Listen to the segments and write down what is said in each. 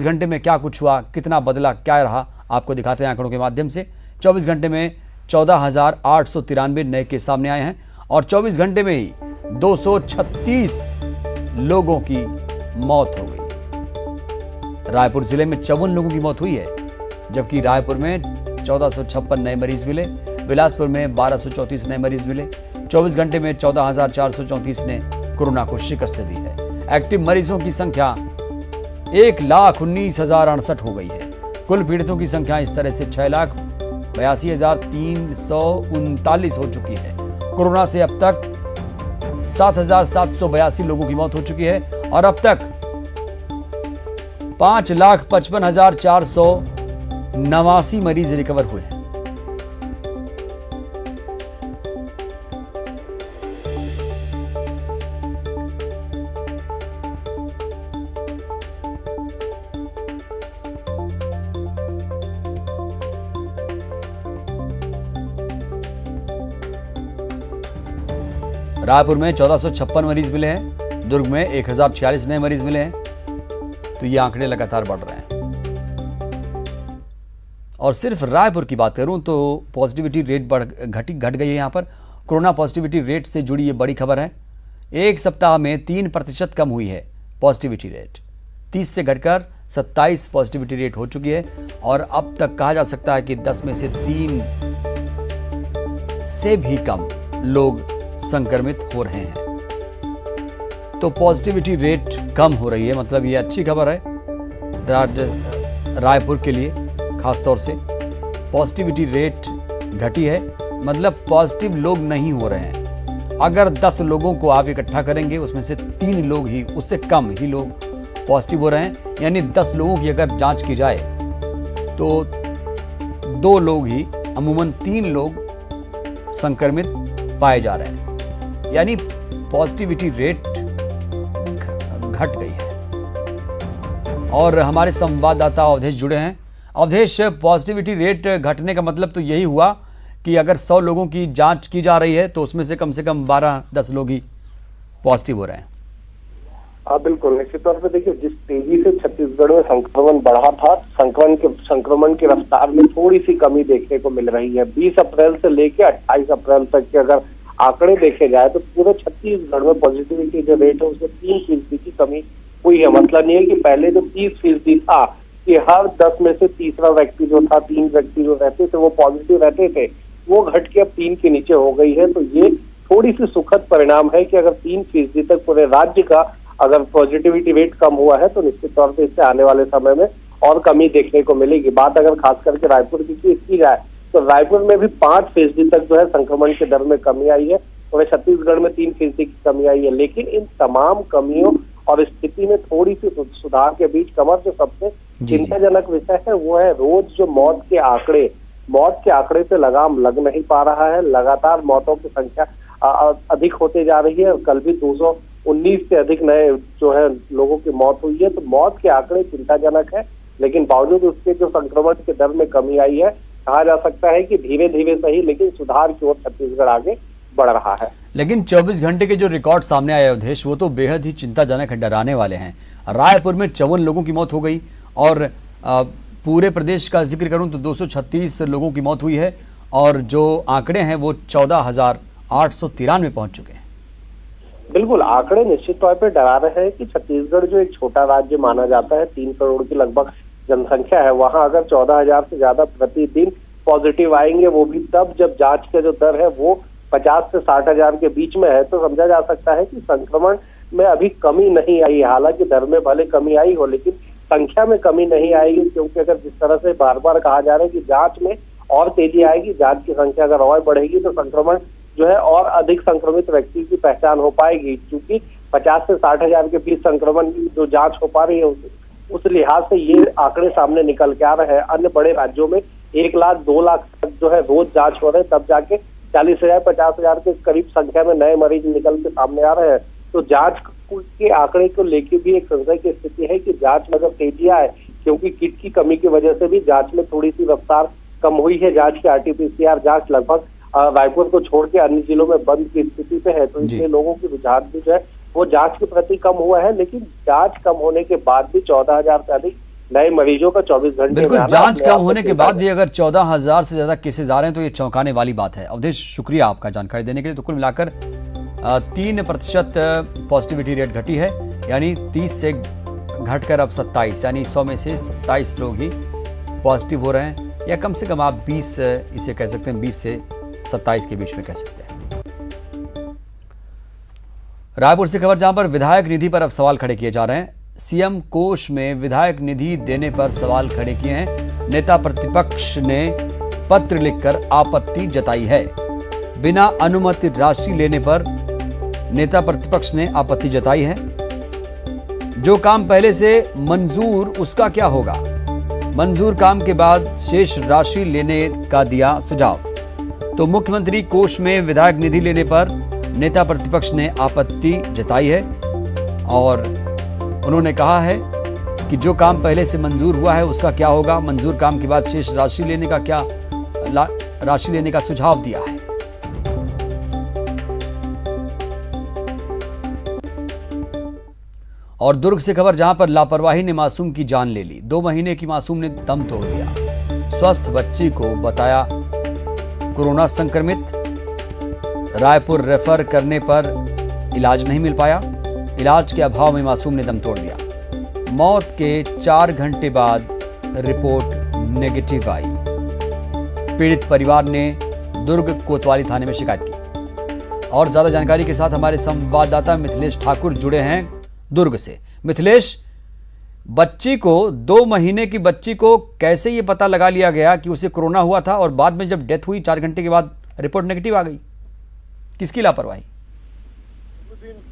घंटे में क्या कुछ हुआ, कितना बदला, क्या रहा, आपको दिखाते हैं आंकड़ों के माध्यम से। 24 घंटे में 14,893 नए केस सामने आए हैं और 24 घंटे में ही 236 लोगों की मौत हो गई। रायपुर जिले में 54 लोगों की मौत हुई है, जबकि रायपुर में 1456 नए मरीज मिले, बिलासपुर में 1234 नए मरीज मिले। 24 घंटे में 14,434 ने कोरोना को शिकस्त दी है। एक्टिव मरीजों की संख्या 1,19,068 हो गई है। कुल पीड़ितों की संख्या इस तरह से 6,82,339 हो चुकी है। कोरोना से अब तक 7,782 लोगों की मौत हो चुकी है और अब तक 5,55,489 मरीज रिकवर हुए हैं। रायपुर में 1456 मरीज मिले हैं, दुर्ग में 1,046 नए मरीज मिले हैं। तो ये आंकड़े लगातार बढ़ रहे हैं। और सिर्फ रायपुर की बात करूं तो पॉजिटिविटी रेट घट गई है। यहां पर कोरोना पॉजिटिविटी रेट से जुड़ी ये बड़ी खबर है। एक सप्ताह में 3% कम हुई है पॉजिटिविटी रेट, 30 से घटकर 27 पॉजिटिविटी रेट हो चुकी है। और अब तक कहा जा सकता है कि 10 में से 3 से भी कम लोग संक्रमित हो रहे हैं। तो पॉजिटिविटी रेट कम हो रही है, मतलब ये अच्छी खबर है रायपुर के लिए। खासतौर से पॉजिटिविटी रेट घटी है, मतलब पॉजिटिव लोग नहीं हो रहे हैं। अगर 10 लोगों को आप इकट्ठा करेंगे, उसमें से 3 लोग ही, उससे कम ही लोग पॉजिटिव हो रहे हैं। यानी 10 लोगों की अगर जांच की जाए तो 2 लोग ही, अमूमन 3 लोग संक्रमित पाए जा रहे हैं। यानी पॉजिटिविटी रेट घट गई है। और हमारे संवाददाता अवधेश जुड़े हैं। अवधेश, पॉजिटिविटी रेट घटने का मतलब तो यही हुआ कि अगर 100 लोगों की जांच की जा रही है तो उसमें से कम 12-10 लोग ही पॉजिटिव हो रहे हैं। हाँ बिल्कुल, निश्चित तौर पर देखिए, जिस तेजी से छत्तीसगढ़ में संक्रमण बढ़ा था, संक्रमण की रफ्तार में थोड़ी सी कमी देखने को मिल रही है। 20 अप्रैल से लेकर 28 अप्रैल तक के अगर आंकड़े देखे जाए तो पूरे छत्तीसगढ़ में पॉजिटिविटी जो रेट है उसमें 3% की कमी हुई है। मतलब नहीं है कि पहले जो 30% था कि हर 10 में से तीसरा व्यक्ति जो था, 3 व्यक्ति जो रहते थे वो पॉजिटिव रहते थे, वो घट के अब 3 के नीचे हो गई है। तो ये थोड़ी सी सुखद परिणाम है कि अगर 3% तक पूरे राज्य का अगर पॉजिटिविटी रेट कम हुआ है तो निश्चित तौर पर इससे आने वाले समय में और कमी देखने को मिलेगी। बात अगर खास करके रायपुर की जाए तो रायपुर में भी 5% तक जो है संक्रमण के दर में कमी आई है और छत्तीसगढ़ में 3% की कमी आई है। लेकिन इन तमाम कमियों और स्थिति में थोड़ी सी सुधार के बीच कमर जो सबसे चिंताजनक विषय है वो है रोज जो मौत के आंकड़े पे लगाम लग नहीं पा रहा है। लगातार मौतों की संख्या अधिक होते जा रही है और कल भी 219 से अधिक नए जो है लोगों की मौत हुई है। तो मौत के आंकड़े चिंताजनक है, लेकिन बावजूद उसके जो संक्रमण के दर में कमी आई है, कहा जा सकता है कि धीरे धीरे सही लेकिन सुधार की ओर छत्तीसगढ़ आगे बढ़ रहा है। लेकिन 24 घंटे के जो रिकॉर्ड सामने आए अवधेश, वो तो बेहद ही चिंताजनक है, डराने वाले हैं। रायपुर में 54 लोगों की मौत हो गई और पूरे प्रदेश का जिक्र करूं तो 236 लोगों की मौत हुई है और जो आंकड़े हैं वो 14,893 पहुंच चुके हैं। बिल्कुल, आंकड़े निश्चित तौर पर डरा रहे हैं कि छत्तीसगढ़ जो एक छोटा राज्य माना जाता है, 3 करोड़ की लगभग जनसंख्या है, वहां अगर 14,000 से ज्यादा प्रतिदिन पॉजिटिव आएंगे, वो भी तब जब जांच का जो दर है वो 50 से 60,000 के बीच में है, तो समझा जा सकता है कि संक्रमण में अभी कमी नहीं आई। हालांकि दर में भले कमी आई हो लेकिन संख्या में कमी नहीं आएगी, क्योंकि अगर जिस तरह से बार बार कहा जा रहा है कि जांच में और तेजी आएगी, जांच की संख्या अगर और बढ़ेगी तो संक्रमण जो है और अधिक संक्रमित व्यक्ति की पहचान हो पाएगी। क्योंकि 50 से 60,000 के बीच संक्रमण की जो जांच हो पा रही है उस लिहाज से ये आंकड़े सामने निकल के आ रहे हैं। अन्य बड़े राज्यों में 1 लाख 2 लाख तक जो है रोज जांच हो रहे हैं, तब जाके 40,000 50,000 के करीब संख्या में नए मरीज निकल के सामने आ रहे हैं। तो जांच के आंकड़े को लेके भी एक संशय की स्थिति है कि जांच में अगर तेजी आए, क्योंकि किट की कमी की वजह से भी जांच में थोड़ी सी रफ्तार कम हुई है। जांच की RT-PCR जांच लगभग रायपुर को छोड़ के अन्य जिलों में बंद की स्थिति पे है, तो इसलिए लोगों की रुझान भी जो है वो जांच के प्रति कम हुआ है। लेकिन जांच कम होने के बाद भी 14,000 से अधिक नए मरीजों का 24 घंटे में बिल्कुल, आना जांच अपने कम आप में होने के चिंता बाद है। भी अगर 14,000 से ज्यादा केसेस आ रहे हैं तो ये चौंकाने वाली बात है। अवधेश, शुक्रिया आपका जानकारी देने के लिए। तो कुल मिलाकर 3% पॉजिटिविटी रेट घटी है, यानी 30 से घटकर अब 27, यानी 100 में से 27 लोग ही पॉजिटिव हो रहे हैं, या कम से कम आप 20 इसे कह सकते हैं, 20 से 27 के बीच में कह सकते हैं। रायपुर से खबर, जहां पर विधायक निधि पर अब सवाल खड़े किए जा रहे हैं। सीएम कोष में विधायक निधि देने पर सवाल खड़े किए हैं। नेता प्रतिपक्ष ने पत्र लिखकर आपत्ति जताई है। बिना अनुमति राशि लेने पर नेता प्रतिपक्ष ने आपत्ति जताई है। जो काम पहले से मंजूर, उसका क्या होगा? मंजूर काम के बाद शेष राशि लेने का दिया सुझाव। तो मुख्यमंत्री कोष में विधायक निधि लेने पर नेता प्रतिपक्ष ने आपत्ति जताई है और उन्होंने कहा है कि जो काम पहले से मंजूर हुआ है उसका क्या होगा, मंजूर काम के बाद शेष राशि लेने का सुझाव दिया है। और दुर्ग से खबर, जहां पर लापरवाही ने मासूम की जान ले ली। 2 महीने की मासूम ने दम तोड़ दिया। स्वस्थ बच्ची को बताया कोरोना संक्रमित। रायपुर रेफर करने पर इलाज नहीं मिल पाया। इलाज के अभाव में मासूम ने दम तोड़ दिया। मौत के 4 घंटे बाद रिपोर्ट नेगेटिव आई। पीड़ित परिवार ने दुर्ग कोतवाली थाने में शिकायत की। और ज्यादा जानकारी के साथ हमारे संवाददाता मिथिलेश ठाकुर जुड़े हैं दुर्ग से। मिथिलेश, बच्ची को 2 महीने की बच्ची को कैसे ये पता लगा लिया गया कि उसे कोरोना हुआ था और बाद में जब डेथ हुई 4 घंटे के बाद रिपोर्ट नेगेटिव आ गई? किसकी लापरवाही?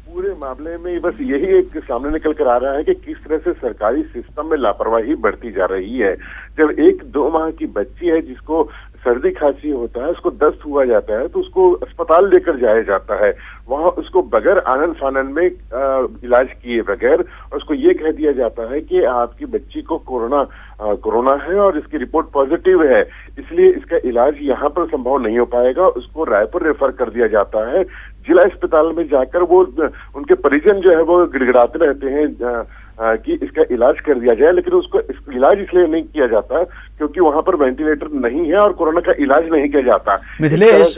पूरे मामले में बस यही एक सामने निकल कर आ रहा है कि किस तरह से सरकारी सिस्टम में लापरवाही बढ़ती जा रही है। जब 1-2 माह की बच्ची है जिसको सर्दी खांसी होता है, उसको दस्त हुआ जाता है, तो उसको अस्पताल लेकर जाया जाता है। वहां उसको बगैर आनन फानन में इलाज किए बगैर उसको ये कह दिया जाता है कि आपकी बच्ची को कोरोना है और इसकी रिपोर्ट पॉजिटिव है, इसलिए इसका इलाज यहाँ पर संभव नहीं हो पाएगा। उसको रायपुर रेफर कर दिया जाता है। जिला अस्पताल में जाकर वो उनके परिजन जो है वो गिड़गिड़ाते रहते हैं कि इसका इलाज कर दिया जाए, लेकिन उसको इलाज इसलिए नहीं किया जाता क्योंकि वहां पर वेंटिलेटर नहीं है और कोरोना का इलाज नहीं किया जाता। मिथिलेश,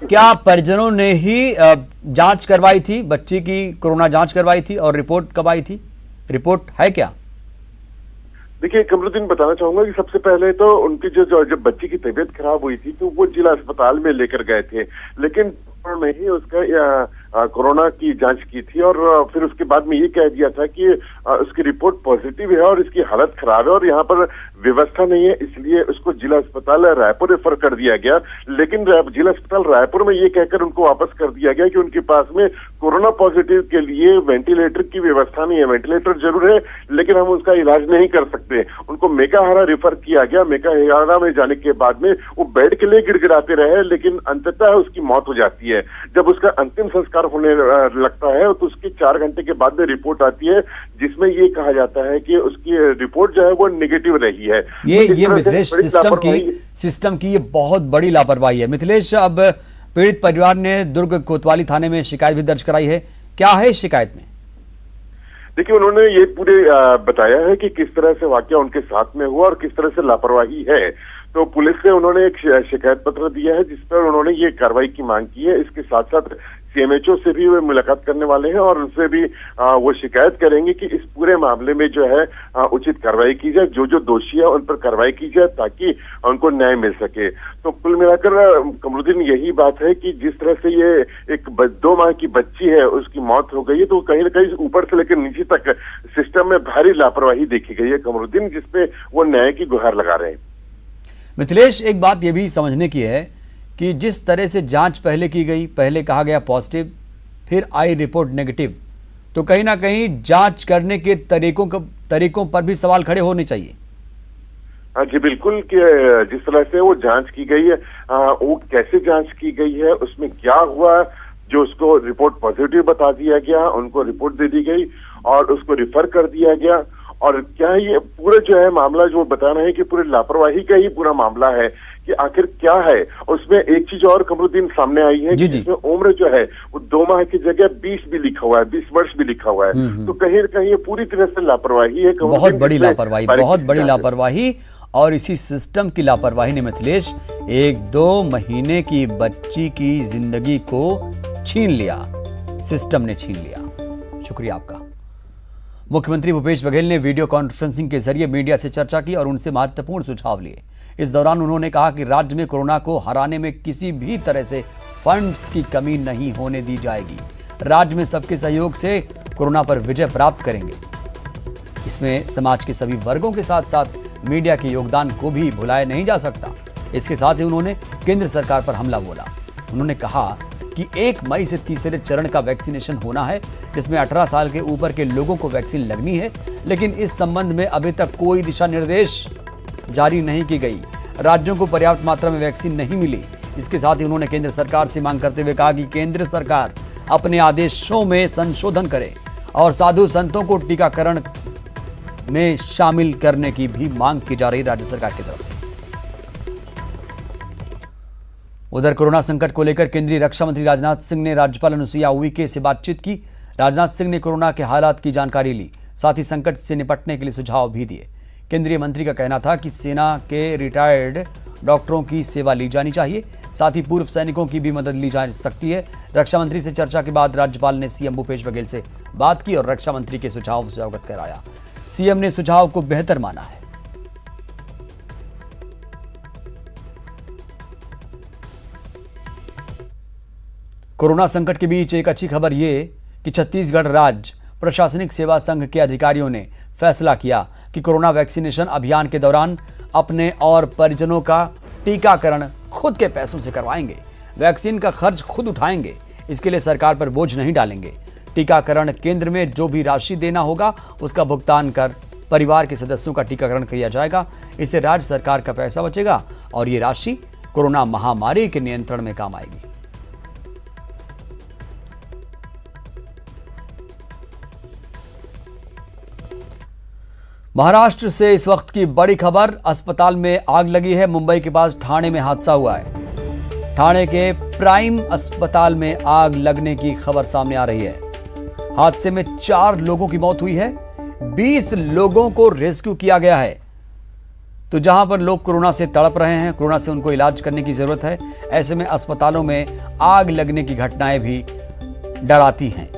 क्या परिजनों ने ही जांच करवाई थी, बच्ची की कोरोना जांच करवाई थी और रिपोर्ट कब आई थी? रिपोर्ट है क्या? देखिए कमरुद्दीन, बताना चाहूंगा कि सबसे पहले तो उनकी जब बच्ची की तबीयत खराब हुई थी तो वो जिला अस्पताल में लेकर गए थे, लेकिन उन्होंने ही उसका कोरोना की जांच की थी और फिर उसके बाद में ये कह दिया था कि उसकी रिपोर्ट पॉजिटिव है और इसकी हालत खराब है और यहाँ पर व्यवस्था नहीं है, इसलिए उसको जिला अस्पताल रायपुर रेफर कर दिया गया। लेकिन जिला अस्पताल रायपुर में ये कहकर उनको वापस कर दिया गया कि उनके पास में कोरोना पॉजिटिव के लिए वेंटिलेटर की व्यवस्था नहीं है। वेंटिलेटर जरूर है लेकिन हम उसका इलाज नहीं कर सकते। उनको मेकाहारा रेफर किया गया। मेकाहारा में जाने के बाद में वो बेड के लिए गिड़गिड़ाते रहे, लेकिन अंततः उसकी मौत हो जाती है। जब उसका अंतिम संस्कार होने लगता है तो उसके 4 घंटे के बाद में रिपोर्ट आती है जिसमें ये कहा जाता है कि उसकी रिपोर्ट जो है वो नेगेटिव रही है। ये मिथिलेश, सिस्टम की ये बहुत बड़ी लापरवाही है। मिथिलेश, अब पीड़ित परिवार ने दुर्ग कोतवाली थाने में शिकायत भी दर्ज कराई है। क्या है शिकायत में? देखिए, उन्होंने ये पूरे बताया है कि किस तरह से वाकया उनके साथ में हुआ और किस तरह से लापरवाही है। तो पुलिस से उन्होंने एक शिकायत पत्र दिया है जिस पर उन्होंने ये कार्रवाई की मांग की है। इसके साथ साथ सीएमएचओ से भी वे मुलाकात करने वाले हैं और उनसे भी वो शिकायत करेंगे कि इस पूरे मामले में जो है उचित कार्रवाई की जाए, जो दोषी है उन पर कार्रवाई की जाए ताकि उनको न्याय मिल सके। तो कुल मिलाकर कमरुद्दीन यही बात है कि जिस तरह से ये एक 2 माह की बच्ची है उसकी मौत हो गई है, तो कहीं ना कहीं ऊपर से लेकर नीचे तक सिस्टम में भारी लापरवाही देखी गई है कमरुद्दीन, जिसपे वो न्याय की गुहार लगा रहे हैं। मिथिलेश, एक बात ये भी समझने की है कि जिस तरह से जांच पहले की गई, पहले कहा गया पॉजिटिव, फिर आई रिपोर्ट नेगेटिव, तो कहीं ना कहीं जांच करने के तरीकों पर भी सवाल खड़े होने चाहिए। हाँ जी, बिल्कुल कि जिस तरह से वो जांच की गई है, वो कैसे जांच की गई है, उसमें क्या हुआ, जो उसको रिपोर्ट पॉजिटिव बता दिया गया, उनको रिपोर्ट दे दी गई और उसको रिफर कर दिया गया और क्या ये पूरा जो है मामला जो बता रहे हैं कि पूरे लापरवाही का ही पूरा मामला है कि आखिर क्या है। उसमें एक चीज और कमरुद्दीन सामने आई है कि इसमें उम्र जो है वो 2 माह की जगह 20 भी लिखा हुआ है, 20 वर्ष भी लिखा हुआ है। तो कहीं न कहीं ये पूरी तरह से लापरवाही है, बहुत बड़ी लापरवाही, बहुत बड़ी लापरवाही। और इसी सिस्टम की लापरवाही ने मिथिलेश 1-2 महीने की बच्ची की जिंदगी को छीन लिया, सिस्टम ने छीन लिया। शुक्रिया आपका। मुख्यमंत्री भूपेश बघेल ने वीडियो कॉन्फ्रेंसिंग के जरिए मीडिया से चर्चा की और उनसे महत्वपूर्ण सुझाव लिए। इस दौरान उन्होंने कहा कि राज्य में कोरोना को हराने में किसी भी तरह से फंड्स की कमी नहीं होने दी जाएगी। राज्य में सबके सहयोग से कोरोना पर विजय प्राप्त करेंगे। इसमें समाज के सभी वर्गों के साथ साथ मीडिया के योगदान को भी भुलाया नहीं जा सकता। इसके साथ ही उन्होंने केंद्र सरकार पर हमला बोला। उन्होंने कहा कि 1 मई से तीसरे चरण का वैक्सीनेशन होना है, जिसमें 18 साल के ऊपर के लोगों को वैक्सीन लगनी है, लेकिन इस संबंध में अभी तक कोई दिशा निर्देश जारी नहीं की गई। राज्यों को पर्याप्त मात्रा में वैक्सीन नहीं मिली। इसके साथ ही उन्होंने केंद्र सरकार से मांग करते हुए कहा कि केंद्र सरकार अपने आदेशों में संशोधन करे और साधु संतों को टीकाकरण में शामिल करने की भी मांग की जा रही राज्य सरकार की तरफ से। उधर कोरोना संकट को लेकर केंद्रीय रक्षा मंत्री राजनाथ सिंह ने राज्यपाल अनुसुईया उइके से बातचीत की। राजनाथ सिंह ने कोरोना के हालात की जानकारी ली, साथ ही संकट से निपटने के लिए सुझाव भी दिए। केंद्रीय मंत्री का कहना था कि सेना के रिटायर्ड डॉक्टरों की सेवा ली जानी चाहिए, साथ ही पूर्व सैनिकों की भी मदद ली जा सकती है। रक्षा मंत्री से चर्चा के बाद राज्यपाल ने सीएम भूपेश बघेल से बात की और रक्षा मंत्री के सुझाव से अवगत कराया। सीएम ने सुझाव को बेहतर माना है। कोरोना संकट के बीच एक अच्छी खबर ये कि छत्तीसगढ़ राज्य प्रशासनिक सेवा संघ के अधिकारियों ने फैसला किया कि कोरोना वैक्सीनेशन अभियान के दौरान अपने और परिजनों का टीकाकरण खुद के पैसों से करवाएंगे। वैक्सीन का खर्च खुद उठाएंगे। इसके लिए सरकार पर बोझ नहीं डालेंगे। टीकाकरण केंद्र में जो भी राशि देना होगा उसका भुगतान कर परिवार के सदस्यों का टीकाकरण किया जाएगा। इससे राज्य सरकार का पैसा बचेगा और ये राशि कोरोना महामारी के नियंत्रण में काम आएगी। महाराष्ट्र से इस वक्त की बड़ी खबर, अस्पताल में आग लगी है। मुंबई के पास ठाणे में हादसा हुआ है। ठाणे के प्राइम अस्पताल में आग लगने की खबर सामने आ रही है। हादसे में 4 लोगों की मौत हुई है, 20 लोगों को रेस्क्यू किया गया है। तो जहां पर लोग कोरोना से तड़प रहे हैं, कोरोना से उनको इलाज करने की जरूरत है, ऐसे में अस्पतालों में आग लगने की घटनाएं भी डराती हैं।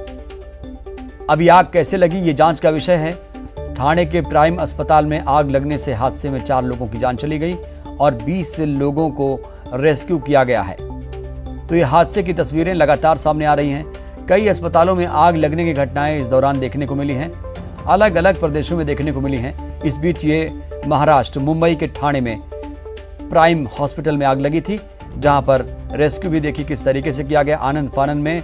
अभी आग कैसे लगी ये जांच का विषय है। ठाणे के प्राइम अस्पताल में आग लगने से हादसे में 4 लोगों की जान चली गई और 20 लोगों को रेस्क्यू किया गया है। तो ये हादसे की तस्वीरें लगातार सामने आ रही हैं। कई अस्पतालों में आग लगने की घटनाएं इस दौरान देखने को मिली हैं, अलग अलग प्रदेशों में देखने को मिली हैं। इस बीच ये महाराष्ट्र मुंबई के ठाणे में प्राइम हॉस्पिटल में आग लगी थी, जहां पर रेस्क्यू भी देखिए किस तरीके से किया गया। आनंद फानन में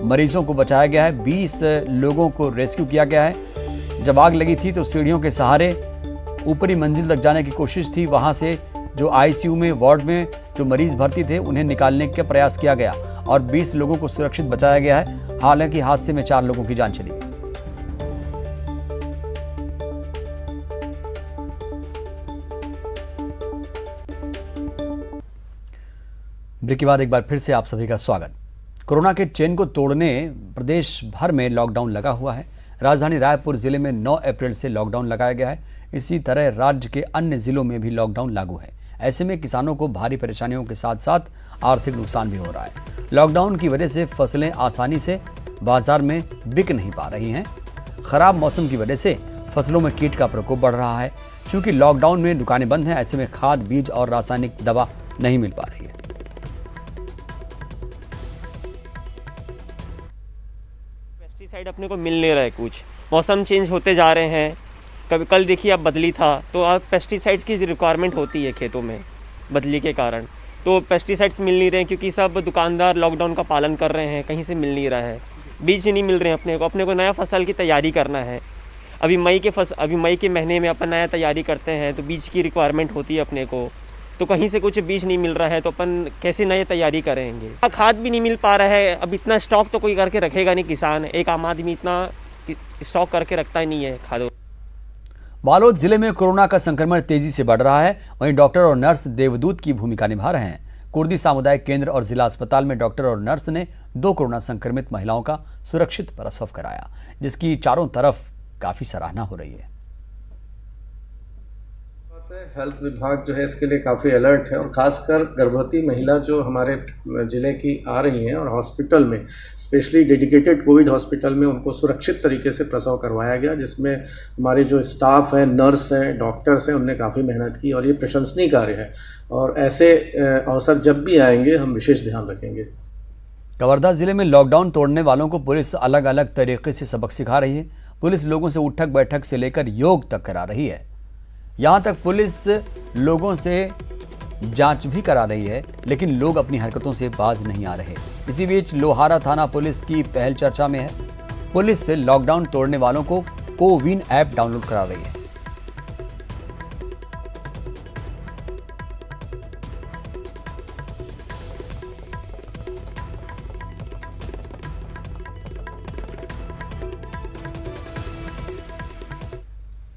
मरीजों को बचाया गया है, 20 लोगों को रेस्क्यू किया गया है। जब आग लगी थी तो सीढ़ियों के सहारे ऊपरी मंजिल तक जाने की कोशिश थी। वहां से जो आईसीयू में वार्ड में जो मरीज भर्ती थे उन्हें निकालने का प्रयास किया गया और 20 लोगों को सुरक्षित बचाया गया है। हालांकि हादसे में 4 लोगों की जान चली गई। ब्रेक के बाद एक बार फिर से आप सभी का स्वागत। कोरोना के चेन को तोड़ने प्रदेश भर में लॉकडाउन लगा हुआ है। राजधानी रायपुर जिले में 9 अप्रैल से लॉकडाउन लगाया गया है। इसी तरह राज्य के अन्य जिलों में भी लॉकडाउन लागू है। ऐसे में किसानों को भारी परेशानियों के साथ साथ आर्थिक नुकसान भी हो रहा है। लॉकडाउन की वजह से फसलें आसानी से बाजार में बिक नहीं पा रही हैं। खराब मौसम की वजह से फसलों में कीट का प्रकोप बढ़ रहा है। चूंकि लॉकडाउन में दुकानें बंद हैं, ऐसे में खाद, बीज और रासायनिक दवा नहीं मिल पा रही है। पेस्टिसाइड अपने को मिल नहीं रहा है। कुछ मौसम चेंज होते जा रहे हैं। कभी कल देखिए अब बदली था तो अब पेस्टिसाइड्स की रिक्वायरमेंट होती है खेतों में बदली के कारण। तो पेस्टिसाइड्स मिल नहीं रहे हैं क्योंकि सब दुकानदार लॉकडाउन का पालन कर रहे हैं, कहीं से मिल नहीं रहा है। बीज नहीं मिल रहे हैं अपने को नया फसल की तैयारी करना है। अभी मई के महीने में अपन नया तैयारी करते हैं तो बीज की रिक्वायरमेंट होती है अपने को। तो कहीं से कुछ बीज नहीं मिल रहा है तो अपन कैसे नई तैयारी करेंगे। खाद भी नहीं मिल पा रहा है। अब इतना स्टॉक तो कोई करके रखेगा नहीं किसान। एक आम आदमी इतना स्टॉक करके रखता ही नहीं है खादों। बालोद जिले में कोरोना का संक्रमण तेजी से बढ़ रहा है। वहीं डॉक्टर और नर्स देवदूत की भूमिका निभा रहे हैं। कुर्दी सामुदायिक केंद्र और जिला अस्पताल में डॉक्टर और नर्स ने 2 कोरोना संक्रमित महिलाओं का सुरक्षित प्रसव कराया, जिसकी चारों तरफ काफी सराहना हो रही है। हेल्थ विभाग जो है इसके लिए काफ़ी अलर्ट है और ख़ासकर गर्भवती महिला जो हमारे ज़िले की आ रही हैं और हॉस्पिटल में स्पेशली डेडिकेटेड कोविड हॉस्पिटल में उनको सुरक्षित तरीके से प्रसव करवाया गया, जिसमें हमारे जो स्टाफ हैं, नर्स हैं, डॉक्टर्स हैं, उनने काफ़ी मेहनत की और ये प्रशंसनीय कार्य है। और ऐसे अवसर जब भी आएंगे हम विशेष ध्यान रखेंगे। कवर्धा जिले में लॉकडाउन तोड़ने वालों को पुलिस अलग अलग तरीके से सबक सिखा रही है। पुलिस लोगों से उठक बैठक से लेकर योग तक करा रही है। यहाँ तक पुलिस लोगों से जांच भी करा रही है, लेकिन लोग अपनी हरकतों से बाज नहीं आ रहे। इसी बीच लोहारा थाना पुलिस की पहल चर्चा में है। पुलिस लॉकडाउन तोड़ने वालों को कोविन ऐप डाउनलोड करा रही है।